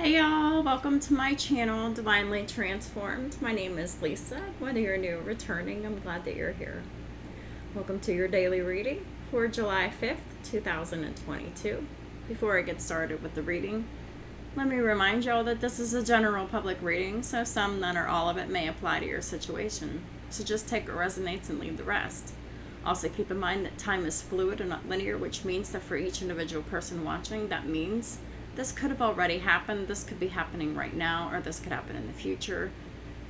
Hey y'all, welcome to my channel, Divinely Transformed. My name is Lisa. Whether you're new or returning, I'm glad that you're here. Welcome to your daily reading for July 5th, 2022. Before I get started with the reading, let me remind y'all that this is a general public reading, so some, none, or all of it may apply to your situation. So just take what resonates and leave the rest. Also keep in mind that time is fluid and not linear, which means that for each individual person watching, that means this could have already happened, this could be happening right now, or this could happen in the future.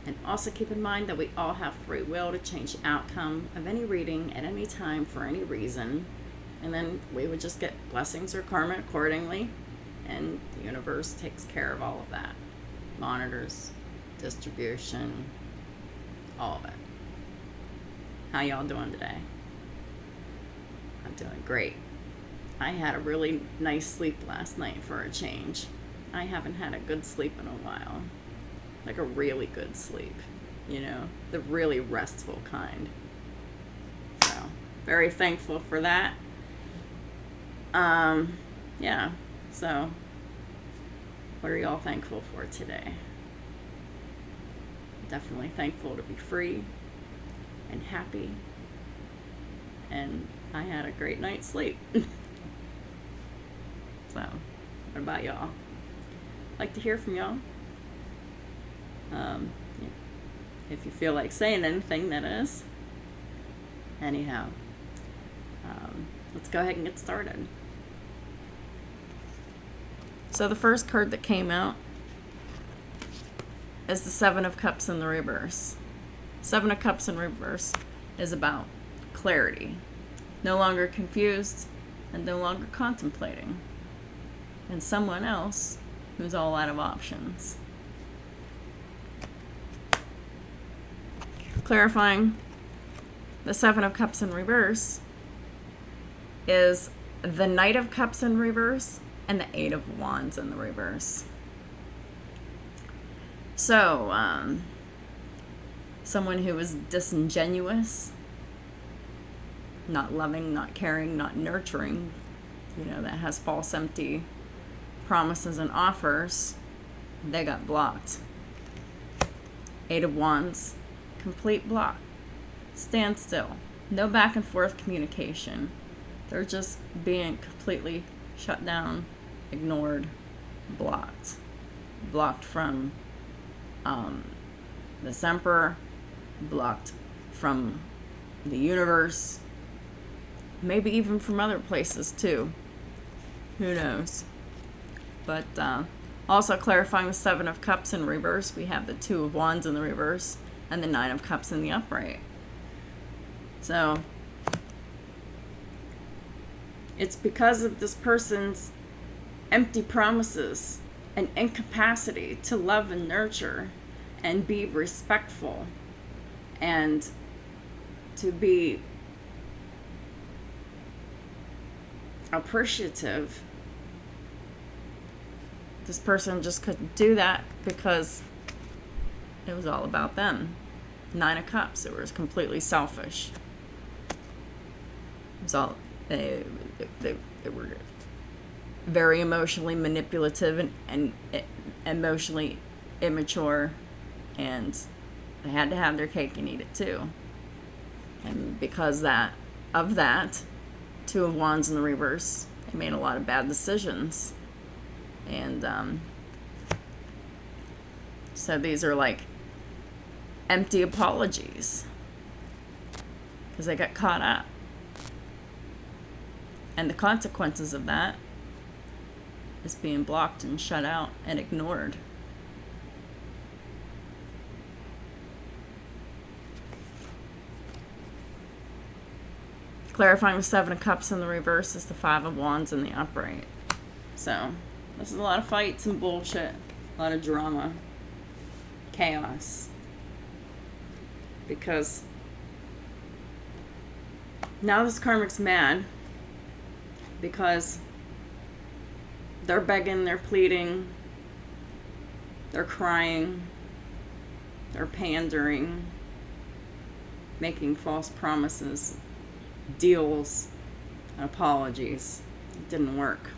And also keep in mind that we all have free will to change the outcome of any reading at any time for any reason. And then we would just get blessings or karma accordingly. And the universe takes care of all of that. Monitors, distribution, all of it. How y'all doing today? I'm doing great. I had a really nice sleep last night for a change. I haven't had a good sleep in a while. Like a really good sleep, you know, the really restful kind. So, very thankful for that. Yeah, so what are y'all thankful for today? Definitely thankful to be free and happy. And I had a great night's sleep. So, what about y'all? I'd like to hear from y'all. If you feel like saying anything, that is. Anyhow, let's go ahead and get started. So the first card that came out is the Seven of Cups in the reverse. Seven of Cups in reverse is about clarity. No longer confused and no longer contemplating. And someone else who's all out of options. Clarifying, the Seven of Cups in reverse is the Knight of Cups in reverse and the Eight of Wands in the reverse. So, someone who is disingenuous, not loving, not caring, not nurturing, you know, that has false, empty promises and offers, they got blocked. Eight of Wands, complete block. Stand still. No back and forth communication. They're just being completely shut down, ignored, blocked. Blocked from this Emperor, blocked from the universe, maybe even from other places too. Who knows? But also clarifying the Seven of Cups in reverse, we have the Two of Wands in the reverse and the Nine of Cups in the upright. So it's because of this person's empty promises and incapacity to love and nurture and be respectful and to be appreciative. This person just couldn't do that because it was all about them. Nine of Cups, it was completely selfish. It was all, they were very emotionally manipulative and emotionally immature, and they had to have their cake and eat it too. And because of that, Two of Wands in the reverse, they made a lot of bad decisions. And so these are like empty apologies because they got caught up. And the consequences of that is being blocked and shut out and ignored. Clarifying the Seven of Cups in the reverse is the Five of Wands in the upright. So this is a lot of fights and bullshit, a lot of drama, chaos. Because now this karmic's mad because they're begging, they're pleading, they're crying, they're pandering, making false promises, deals, and apologies. It didn't work.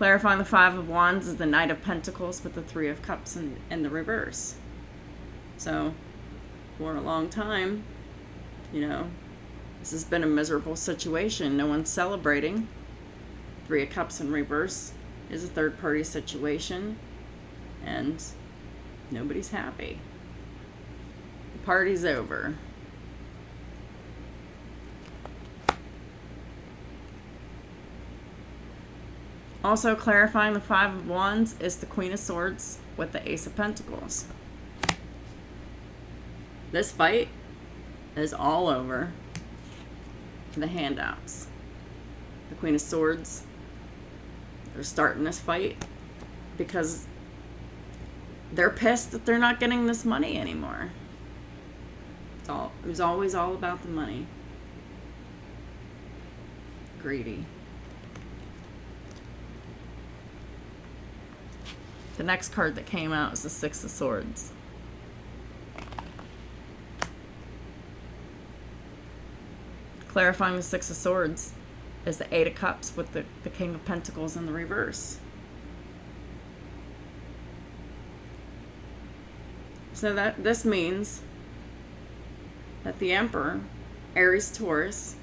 Clarifying the Five of Wands is the Knight of Pentacles with the Three of Cups in the reverse. So, for a long time, you know, this has been a miserable situation. No one's celebrating. Three of Cups in reverse is a third-party situation, and nobody's happy. The party's over. Also clarifying the Five of Wands is the Queen of Swords with the Ace of Pentacles. This fight is all over the handouts. The Queen of Swords, they're starting this fight because they're pissed that they're not getting this money anymore. It was always all about the money. Greedy. The next card that came out is the Six of Swords. Clarifying the Six of Swords is the Eight of Cups with the King of Pentacles in the reverse. So that this means that the Emperor, Aries, Taurus,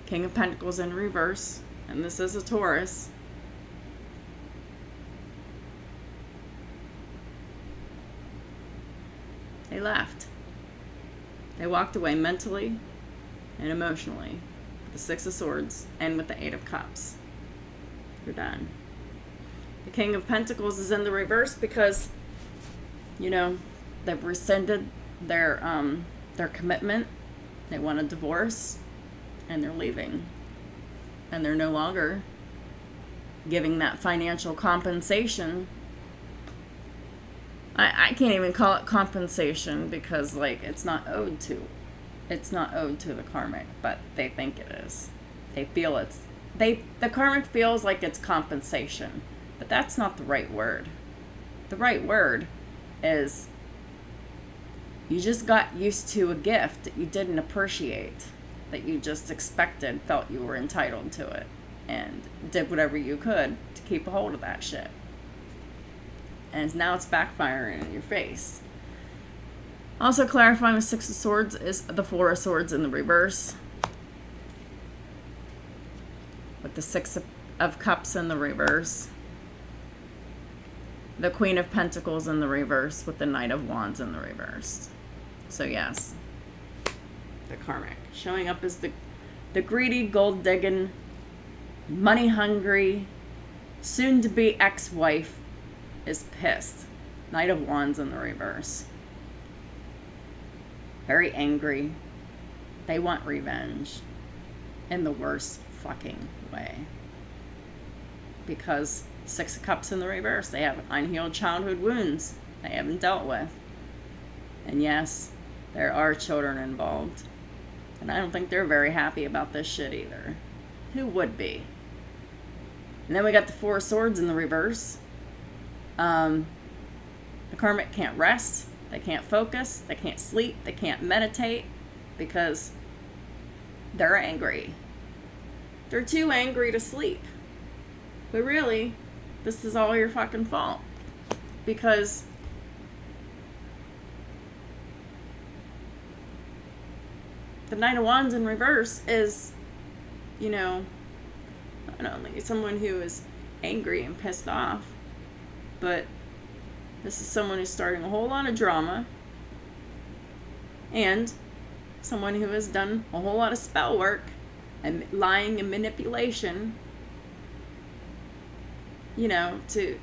King of Pentacles in reverse, and this is a Taurus, they left. They walked away mentally and emotionally with the Six of Swords and with the Eight of Cups. You're done. The King of Pentacles is in the reverse because, you know, they've rescinded their commitment. They want a divorce, and they're leaving. And they're no longer giving that financial compensation. I can't even call it compensation because, like, it's not owed to the Karmic, but they think it is. They feel the Karmic feels like it's compensation, but that's not the right word. The right word is you just got used to a gift that you didn't appreciate, that you just expected, felt you were entitled to it, and did whatever you could to keep a hold of that shit. And now it's backfiring in your face. Also clarifying the Six of Swords is the Four of Swords in the reverse, with the Six of Cups in the reverse, the Queen of Pentacles in the reverse with the Knight of Wands in the reverse. So yes, the Karmic showing up as the greedy, gold-digging, money-hungry, soon-to-be ex-wife is pissed. Knight of Wands in the reverse. Very angry. They want revenge in the worst fucking way. Because Six of Cups in the reverse, they have unhealed childhood wounds they haven't dealt with. And yes, there are children involved. And I don't think they're very happy about this shit either. Who would be? And then we got the Four of Swords in the reverse. The Karmic can't rest. They can't focus. They can't sleep. They can't meditate because they're angry. They're too angry to sleep. But really, this is all your fucking fault. Because the Knight of Wands in reverse is, you know, not only someone who is angry and pissed off, but this is someone who's starting a whole lot of drama, and someone who has done a whole lot of spell work and lying and manipulation, you know, to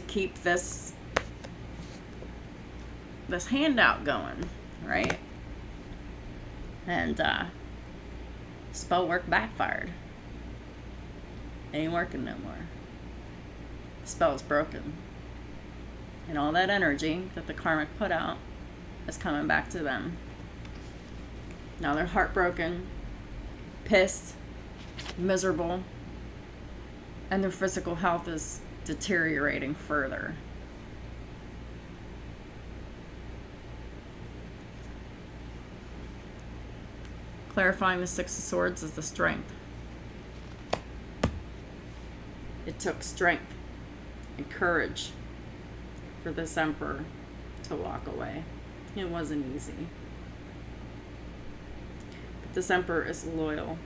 keep this handout going, right? And spell work backfired. It ain't working no more. The spell's broken. And all that energy that the Karmic put out is coming back to them. Now they're heartbroken, pissed, miserable, and their physical health is deteriorating further. Clarifying the Six of Swords is the Strength. It took strength and courage for this Emperor to walk away. It wasn't easy. But this Emperor is loyal.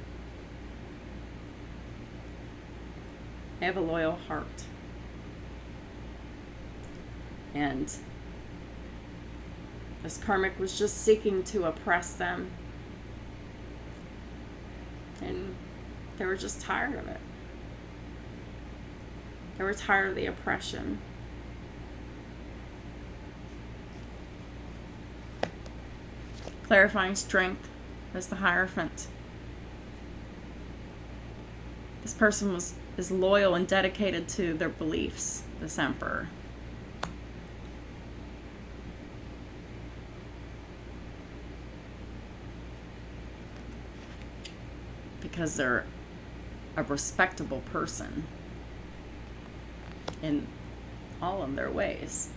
They have a loyal heart. And this Karmic was just seeking to oppress them. And they were just tired of it. They were tired of the oppression. Clarifying strength as the Hierophant. This person is loyal and dedicated to their beliefs, this Emperor. Because they're a respectable person in all of their ways.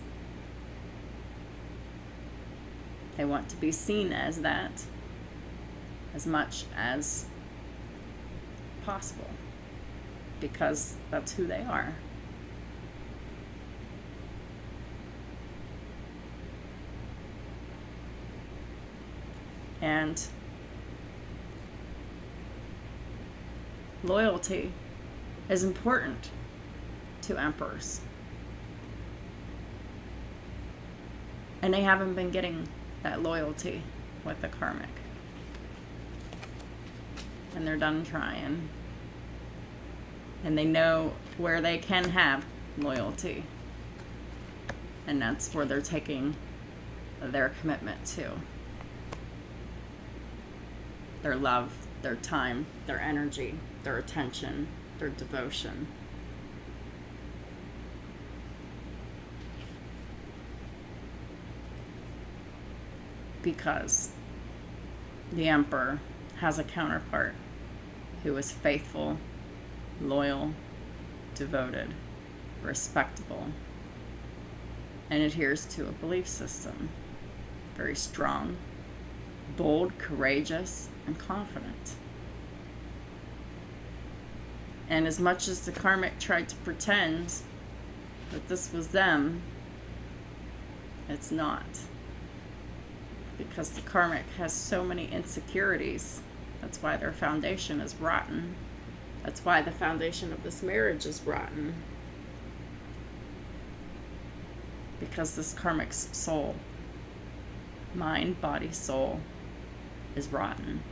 They want to be seen as that as much as possible, because that's who they are. And loyalty is important to emperors. And they haven't been getting that loyalty with the Karmic. And they're done trying. And they know where they can have loyalty. And that's where they're taking their commitment to. Their love, their time, their energy, their attention, their devotion. Because the Emperor has a counterpart who is faithful, loyal, devoted, respectable, and adheres to a belief system. Very strong, bold, courageous, and confident. And as much as the Karmic tried to pretend that this was them, it's not. Because the Karmic has so many insecurities. That's why their foundation is rotten. That's why the foundation of this marriage is rotten. Because this Karmic's soul, mind, body, soul, is rotten.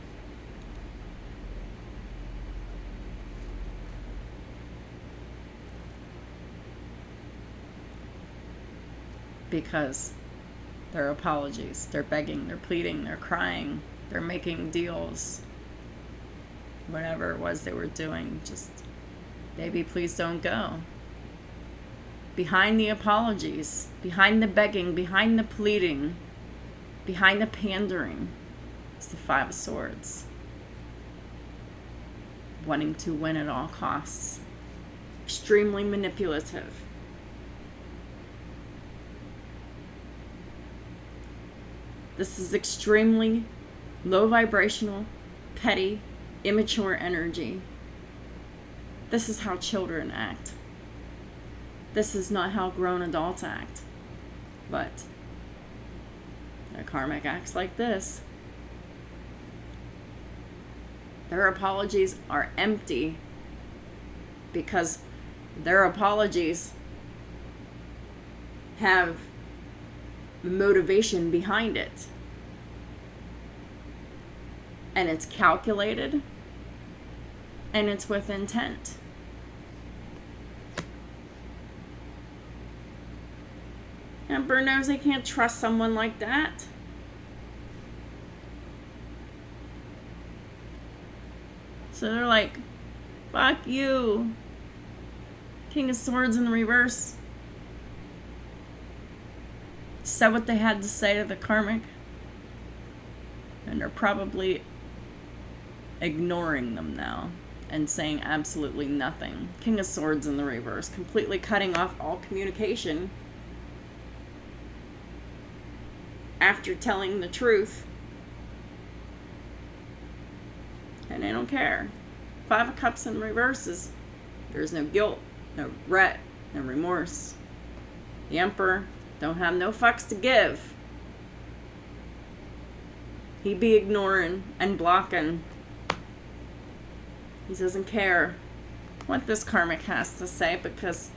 Because their apologies, they're begging, they're pleading, they're crying, they're making deals. Whatever it was they were doing, just, baby, please don't go. Behind the apologies, behind the begging, behind the pleading, behind the pandering, is the Five of Swords. Wanting to win at all costs. Extremely manipulative. This is extremely low vibrational, petty, immature energy. This is how children act. This is not how grown adults act. But the Karmic acts like this. Their apologies are empty because their apologies have motivation behind it. And it's calculated. And it's with intent. Emperor knows they can't trust someone like that. So they're like, fuck you. King of Swords in the reverse. Said what they had to say to the Karmic. And they're probably ignoring them now and saying absolutely nothing. King of Swords in the reverse, completely cutting off all communication after telling the truth. And they don't care. Five of Cups in reverse is there's no guilt, no regret, no remorse. The Emperor don't have no fucks to give. He be ignoring and blocking. He doesn't care what this karmic has to say because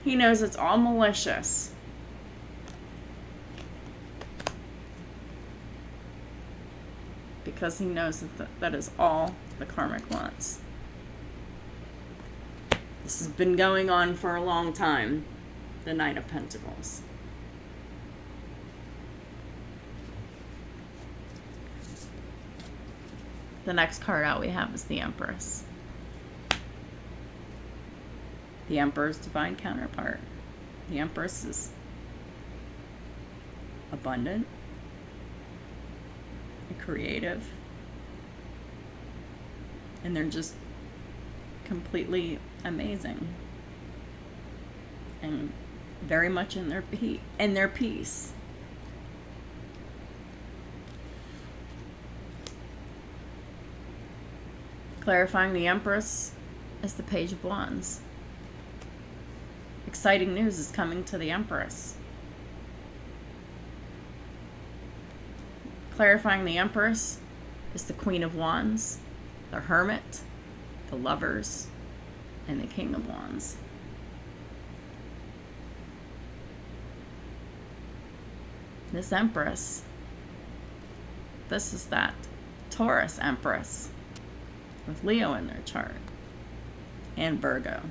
he knows it's all malicious. Because he knows that is all the karmic wants. This has been going on for a long time. The Knight of Pentacles. The next card out we have is the Empress. The Emperor's divine counterpart. The Empress is abundant, creative, and they're just completely amazing and very much in their peace. Clarifying the Empress is the Page of Wands. Exciting news is coming to the Empress. Clarifying the Empress is the Queen of Wands, the Hermit, the Lovers, and the King of Wands. This Empress, this is that Taurus Empress with Leo in their chart and Virgo.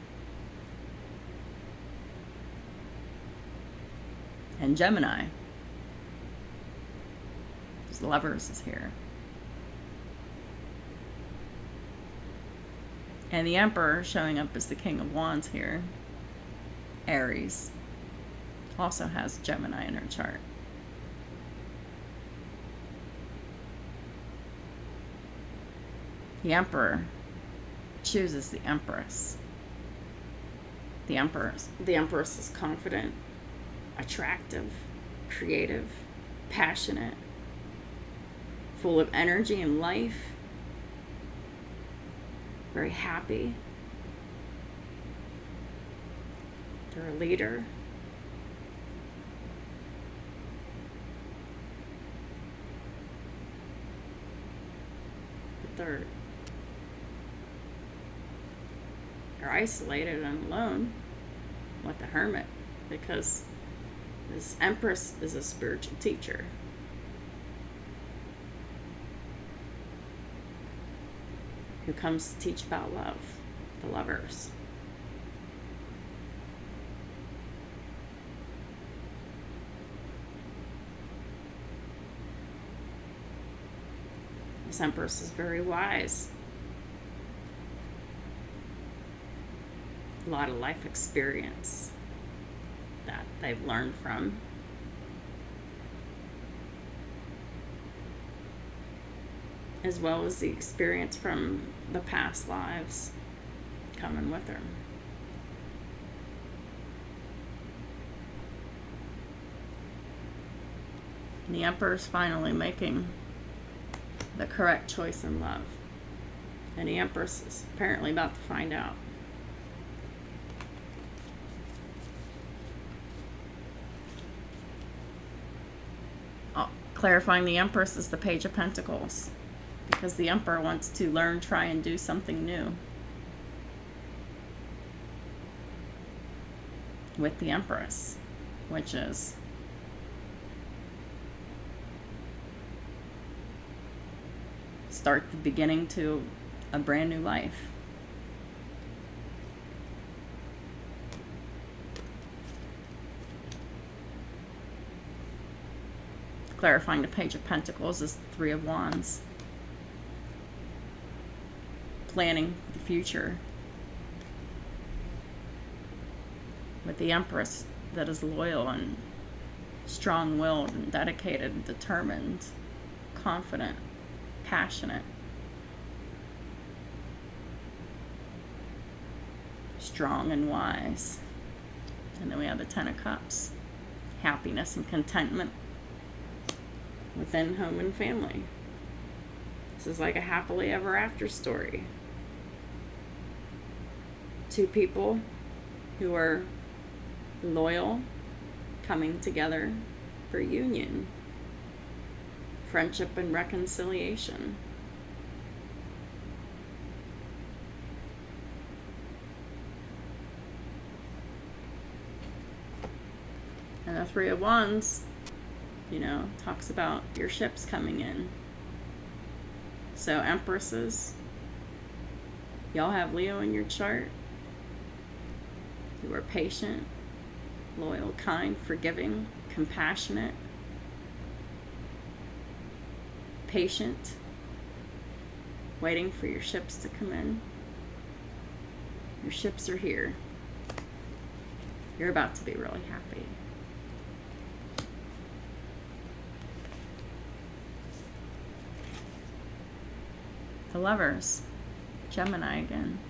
And Gemini. Lovers is here. And the Emperor showing up as the King of Wands here. Aries also has Gemini in her chart. The Emperor chooses the Empress. The Empress is confident, attractive, creative, passionate, full of energy and life, very happy. They're a leader. But they're isolated and alone with the Hermit, because this Empress is a spiritual teacher. Who comes to teach about love, the Lovers. This Empress is very wise. A lot of life experience that they've learned from. As well as the experience from the past lives coming with her. And the Emperor's finally making the correct choice in love. And the Empress is apparently about to find out. Clarifying the Empress is the Page of Pentacles. Because the Emperor wants to learn, try, and do something new with the Empress, which is start the beginning to a brand new life. Clarifying the Page of Pentacles is the Three of Wands. Planning the future with the Empress that is loyal and strong-willed and dedicated and determined, confident, passionate, strong and wise. And then we have the Ten of Cups, happiness and contentment within home and family. This is like a happily ever after story. two people who are loyal coming together for union, friendship, and reconciliation. And the Three of Wands, talks about your ships coming in. So Empresses, y'all have Leo in your chart. You are patient, loyal, kind, forgiving, compassionate, patient, waiting for your ships to come in. Your ships are here. You're about to be really happy. The Lovers, Gemini again.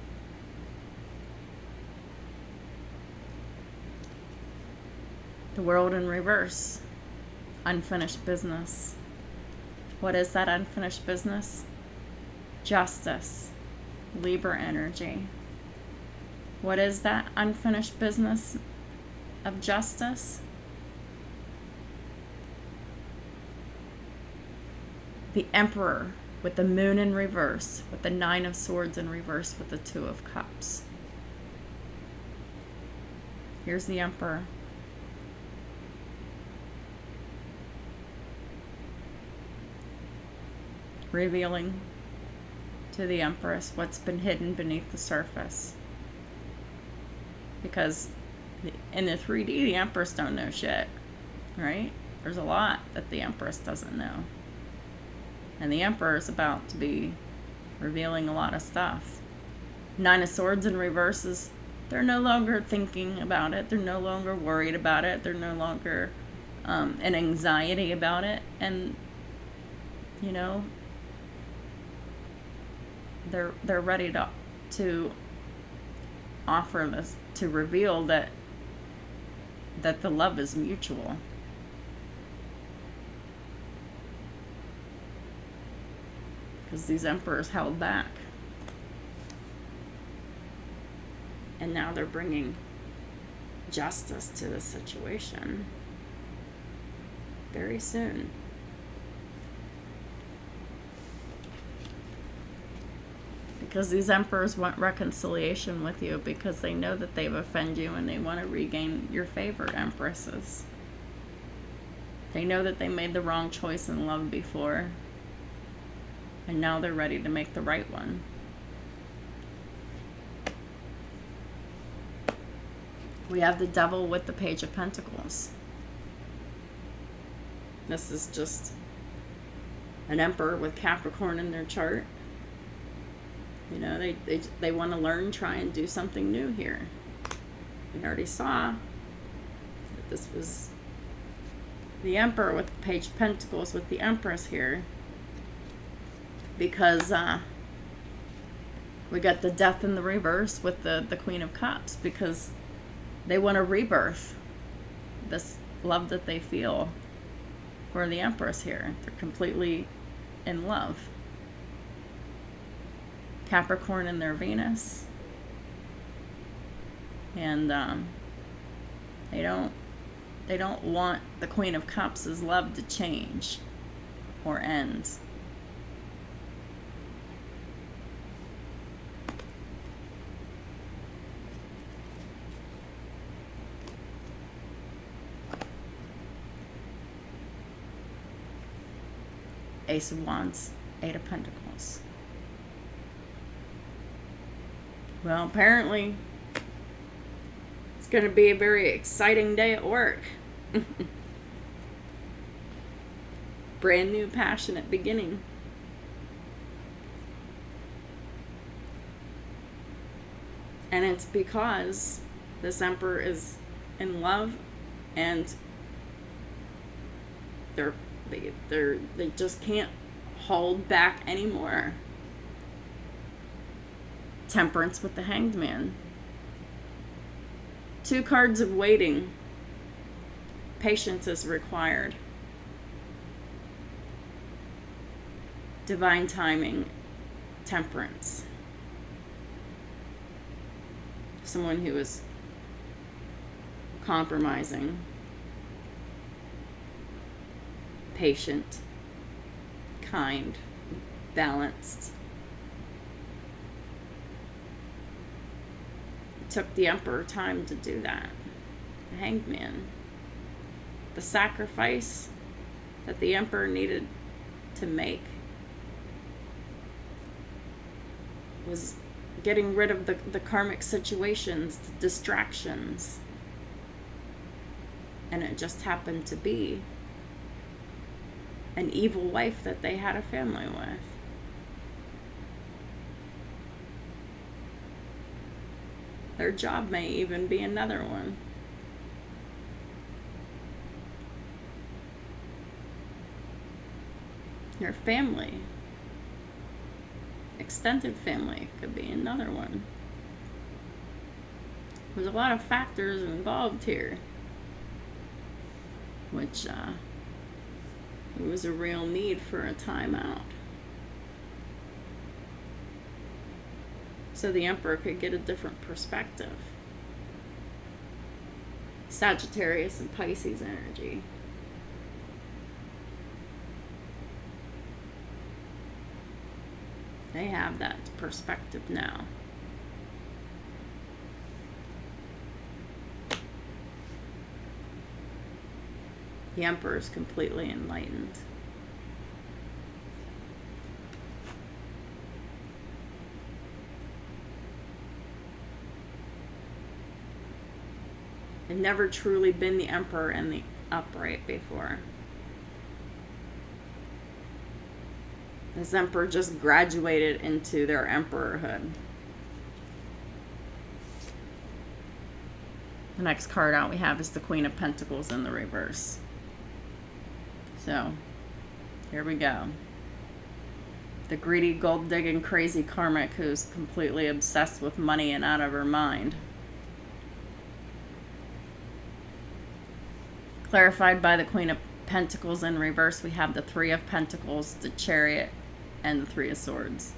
The World in reverse, unfinished business. What is that unfinished business? Justice, Libra energy. What is that unfinished business of justice? The Emperor, with the Moon in reverse, with the Nine of Swords in reverse, with the Two of Cups. Here's the Emperor. Revealing to the Empress what's been hidden beneath the surface. Because in the 3D, the Empress don't know shit, right? There's a lot that the Empress doesn't know. And the Emperor is about to be revealing a lot of stuff. Nine of Swords in reverses, they're no longer thinking about it. They're no longer worried about it. They're no longer in anxiety about it. And, they're ready to offer this, to reveal that the love is mutual. Because these emperors held back. And now they're bringing justice to the situation. Very soon. Because these emperors want reconciliation with you because they know that they've offended you and they want to regain your favor, Empresses. They know that they made the wrong choice in love before. And now they're ready to make the right one. We have the Devil with the Page of Pentacles. This is just an emperor with Capricorn in their chart. They want to learn, try and do something new here. We already saw that this was the Emperor with the Page of Pentacles with the Empress here. Because we got the Death in the reverse with the Queen of Cups. Because they want a rebirth. This love that they feel for the Empress here. They're completely in love. Capricorn in their Venus. And they don't want the Queen of Cups' love to change or end. Ace of Wands, Eight of Pentacles. Well, apparently, it's going to be a very exciting day at work. Brand new, passionate beginning. And it's because this Emperor is in love and they just can't hold back anymore. Temperance with the Hanged Man. Two cards of waiting. Patience is required. Divine timing. Temperance. someone who is compromising, patient, kind, balanced. It took the Emperor time to do that. The Hanged Man. The sacrifice that the Emperor needed to make was getting rid of the karmic situations, the distractions. And it just happened to be an evil wife that they had a family with. Their job may even be another one. Your family, extended family, could be another one. There's a lot of factors involved here, which it was a real need for a timeout. So the Emperor could get a different perspective. Sagittarius and Pisces energy. They have that perspective now. The Emperor is completely enlightened. I've never truly been the Emperor in the upright before. This Emperor just graduated into their emperorhood. The next card out we have is the Queen of Pentacles in the reverse. So, here we go. The greedy, gold-digging, crazy karmic who's completely obsessed with money and out of her mind. Clarified by the Queen of Pentacles in reverse, we have the Three of Pentacles, the Chariot, and the Three of Swords.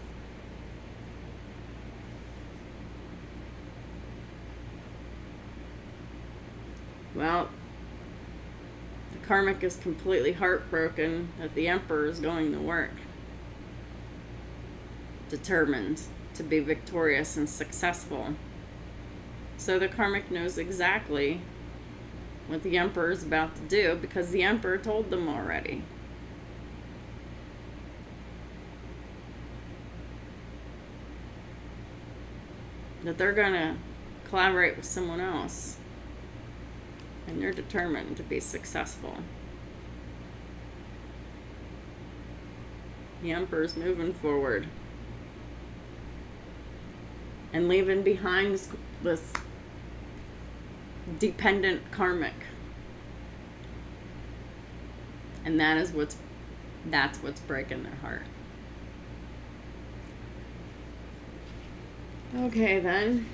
Well, the karmic is completely heartbroken that the Emperor is going to work. Determined to be victorious and successful. So the karmic knows exactly what the Emperor is about to do because the Emperor told them already. That they're going to collaborate with someone else. And they're determined to be successful. The Emperor's moving forward. And leaving behind this dependent karmic. And that's what's breaking their heart. Okay, then.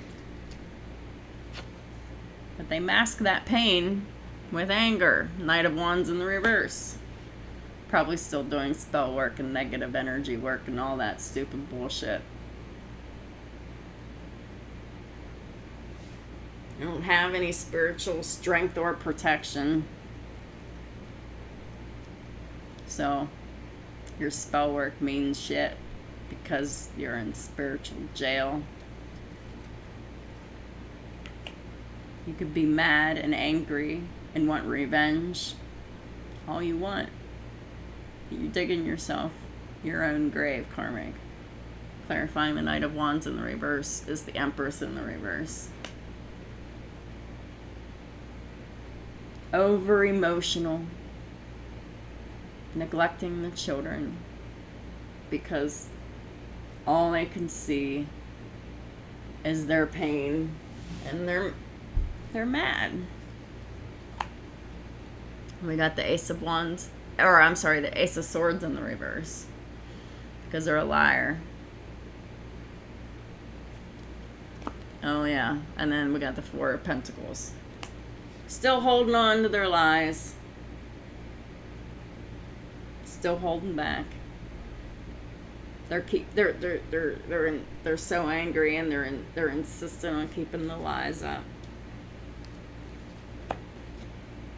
But they mask that pain with anger. Knight of Wands in the reverse. Probably still doing spell work and negative energy work and all that stupid bullshit. You don't have any spiritual strength or protection. So, your spell work means shit because you're in spiritual jail. You could be mad and angry and want revenge. All you want. You're digging yourself your own grave, karmic. Clarifying the Knight of Wands in the reverse is the Empress in the reverse. Over emotional. Neglecting the children. Because all they can see is their pain. And they're mad. We got the Ace of Wands. Or, I'm sorry, the Ace of Swords in the reverse. Because they're a liar. Oh, yeah. And then we got the Four of Pentacles. Still holding on to their lies. Still holding back. They're so angry, and they're insistent on keeping the lies up.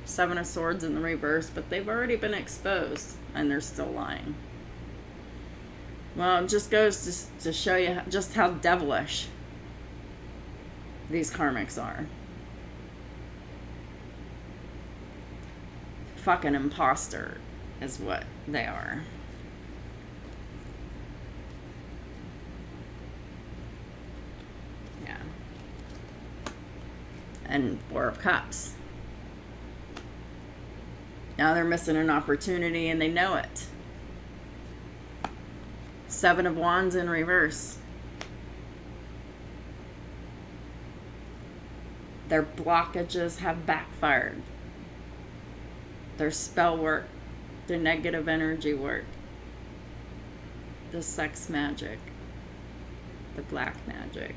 Seven of Swords in the reverse, but they've already been exposed, and they're still lying. Well, it just goes to show you just how devilish these karmics are. Fucking imposter is what they are. Yeah. And Four of Cups. Now they're missing an opportunity, and they know it. Seven of Wands in reverse. Their blockages have backfired. Their spell work, their negative energy work, the sex magic, the black magic.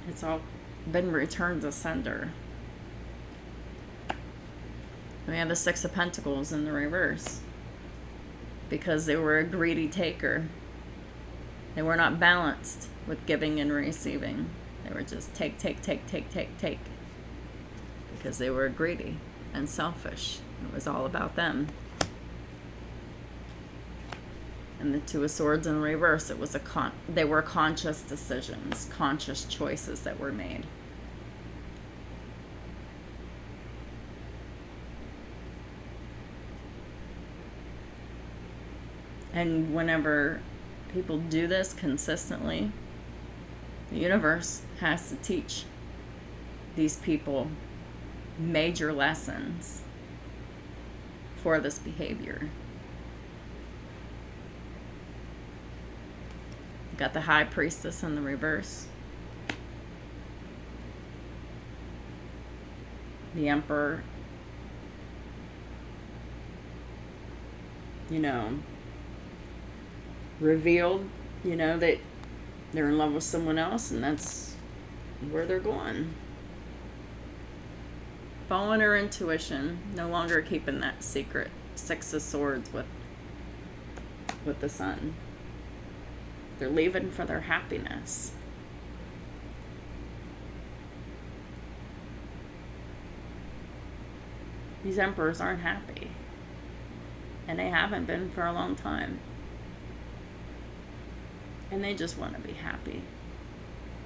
It's all been returned to sender. We have the Six of Pentacles in the reverse because they were a greedy taker. They were not balanced with giving and receiving. They were just take because they were greedy and selfish. It was all about them. And the Two of Swords in reverse, it was they were conscious decisions, conscious choices that were made. And whenever people do this consistently, the universe has to teach these people major lessons for this behavior. Got the High Priestess in the reverse. The Emperor. Revealed, that they're in love with someone else, and that's where they're going. Following her intuition, no longer keeping that secret. Six of Swords with the Sun. They're leaving for their happiness. These emperors aren't happy. And they haven't been for a long time. And they just want to be happy.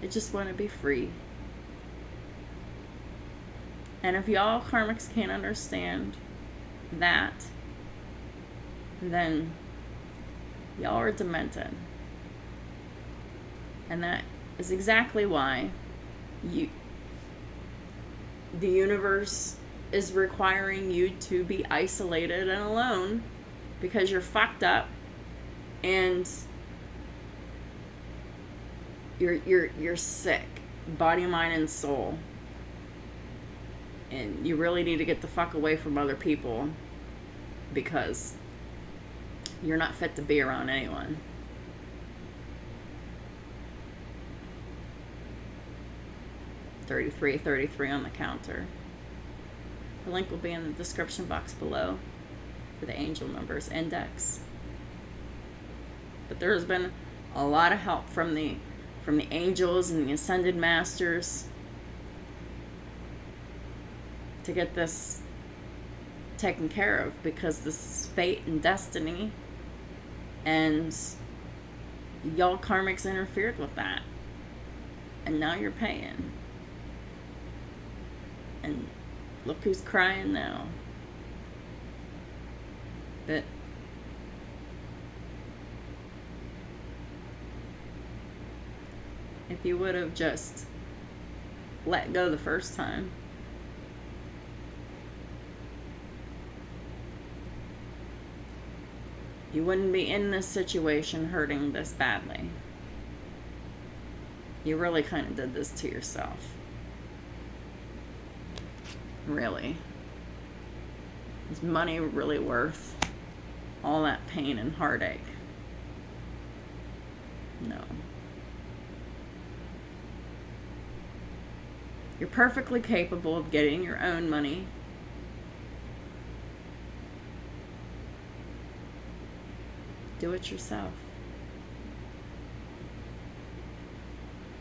They just want to be free. And if y'all karmics can't understand that, then y'all are demented. And that is exactly why the universe is requiring you to be isolated and alone, because you're fucked up and you're sick, body, mind, and soul. And you really need to get the fuck away from other people, because you're not fit to be around anyone. $33.33 on the counter. The link will be in the description box below for the angel numbers index. But there has been a lot of help from the angels and the ascended masters to get this taken care of, because this is fate and destiny, and y'all karmics interfered with that, and now you're paying. And look who's crying now. But if you would have just let go the first time, you wouldn't be in this situation hurting this badly. You really kind of did this to yourself. Really. Is money really worth all that pain and heartache? No. You're perfectly capable of getting your own money. Do it yourself.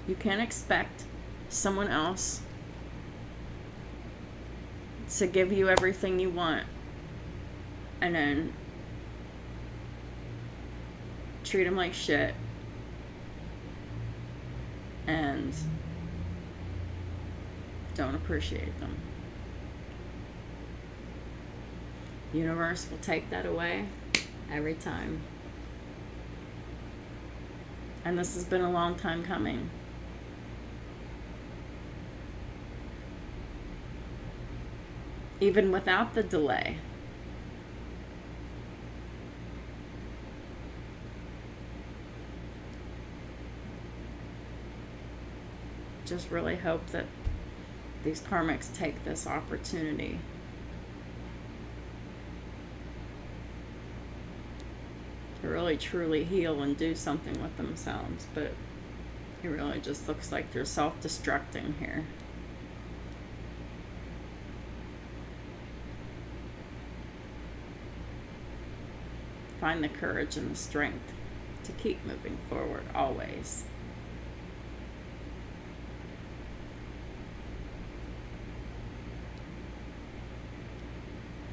You can't expect someone else to give you everything you want and then treat them like shit and don't appreciate them. The universe will take that away every time. And this has been a long time coming. Even without the delay. Just really hope that these karmics take this opportunity to really truly heal and do something with themselves, but it really just looks like they're self-destructing here. Find the courage and the strength to keep moving forward always.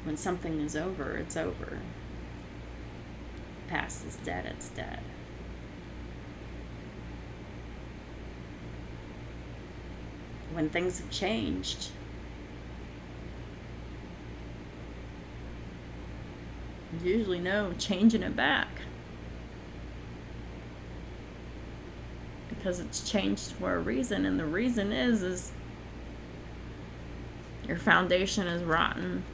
When something is over, it's over. Past is dead, it's dead. When things have changed, you usually know changing it back. Because it's changed for a reason, and the reason is your foundation is rotten.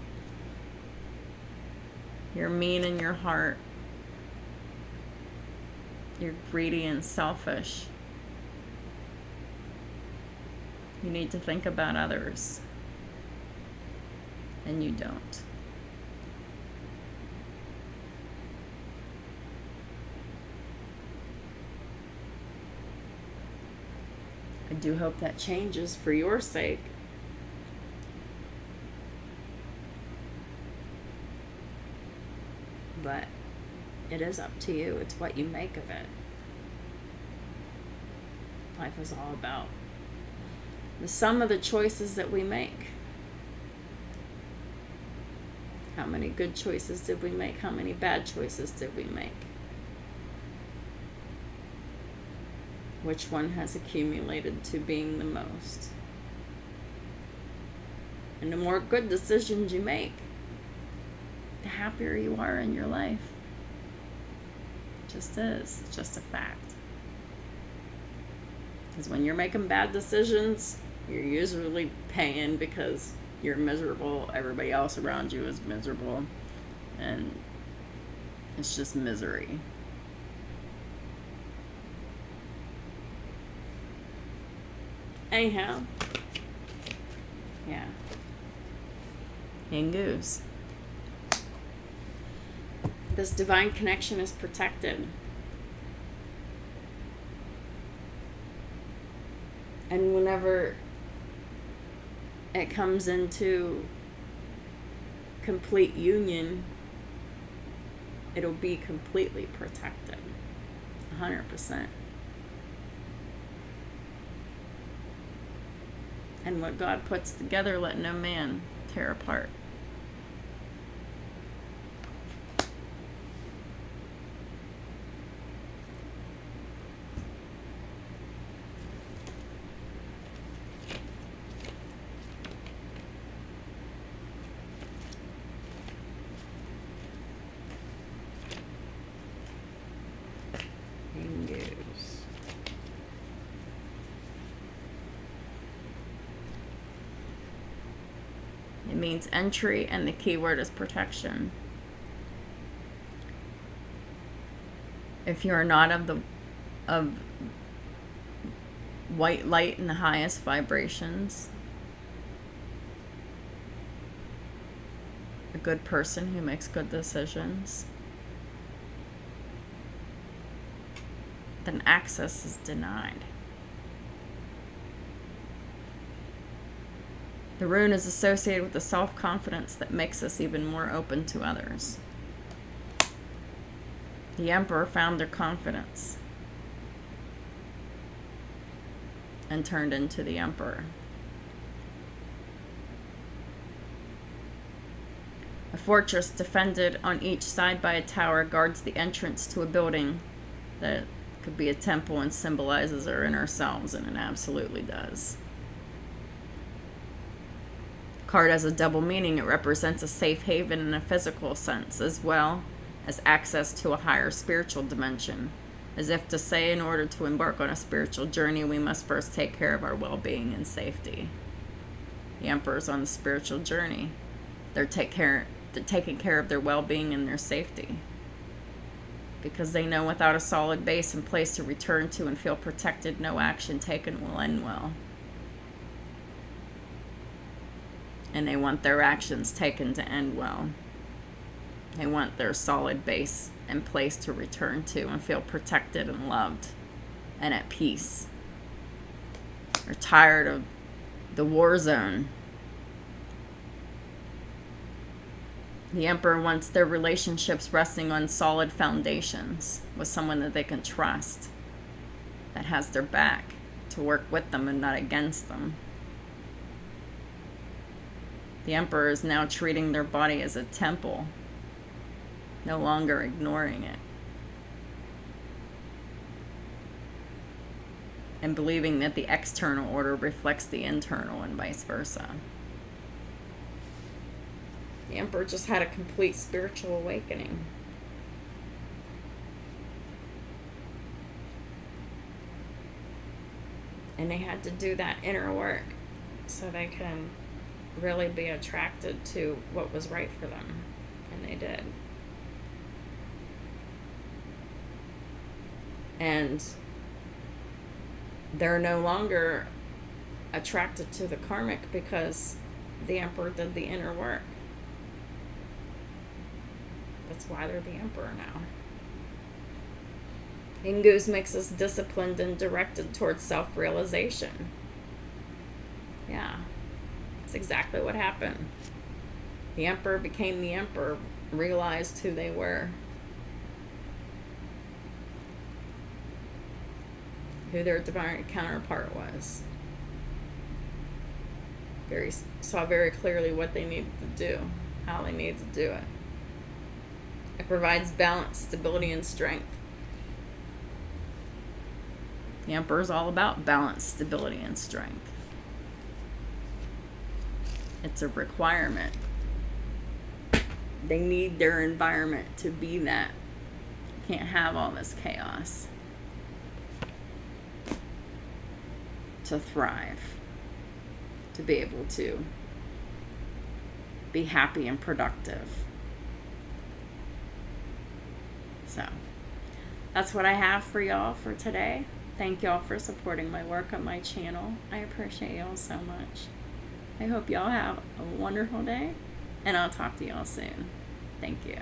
You're mean in your heart. You're greedy and selfish. You need to think about others. And you don't. I do hope that changes for your sake. But it is up to you. It's what you make of it. Life is all about the sum of the choices that we make. How many good choices did we make? How many bad choices did we make? Which one has accumulated to being the most? And the more good decisions you make, the happier you are in your life. It just is. It's just a fact. Because when you're making bad decisions, you're usually paying because you're miserable. Everybody else around you is miserable. And it's just misery. Anyhow. Yeah. And goose. This divine connection is protected. And whenever it comes into complete union, it'll be completely protected. 100%. And what God puts together, let no man tear apart. It means entry, and the key word is protection. If you are not of white light in the highest vibrations, a good person who makes good decisions, then access is denied. The rune is associated with the self-confidence that makes us even more open to others. The Emperor found their confidence and turned into the Emperor. A fortress defended on each side by a tower guards the entrance to a building that could be a temple and symbolizes our inner selves, and it absolutely does. Card has a double meaning. It represents a safe haven in a physical sense, as well as access to a higher spiritual dimension, as if to say, in order to embark on a spiritual journey, we must first take care of our well-being and safety. The Emperor's on the spiritual journey. They're taking care of their well-being and their safety, because they know without a solid base in place to return to and feel protected, no action taken will end well. And they want their actions taken to end well. They want their solid base in place to return to and feel protected and loved and at peace. They're tired of the war zone. The Emperor wants their relationships resting on solid foundations with someone that they can trust, that has their back, to work with them and not against them. The Emperor is now treating their body as a temple, no longer ignoring it, and believing that the external order reflects the internal and vice versa. The Emperor just had a complete spiritual awakening. And they had to do that inner work so they can really be attracted to what was right for them. And they did. And they're no longer attracted to the karmic because the Emperor did the inner work. That's why they're the Emperor now. Ingus makes us disciplined and directed towards self-realization. Yeah, that's exactly what happened. The Emperor became the Emperor, realized who they were, who their divine counterpart was. Saw very clearly what they needed to do, how they needed to do it. It provides balance, stability, and strength. The Emperor is all about balance, stability, and strength. It's a requirement. They need their environment to be that. You can't have all this chaos to thrive, to be able to be happy and productive. So that's what I have for y'all for today. Thank y'all for supporting my work on my channel. I appreciate y'all so much. I hope y'all have a wonderful day, and I'll talk to y'all soon. Thank you.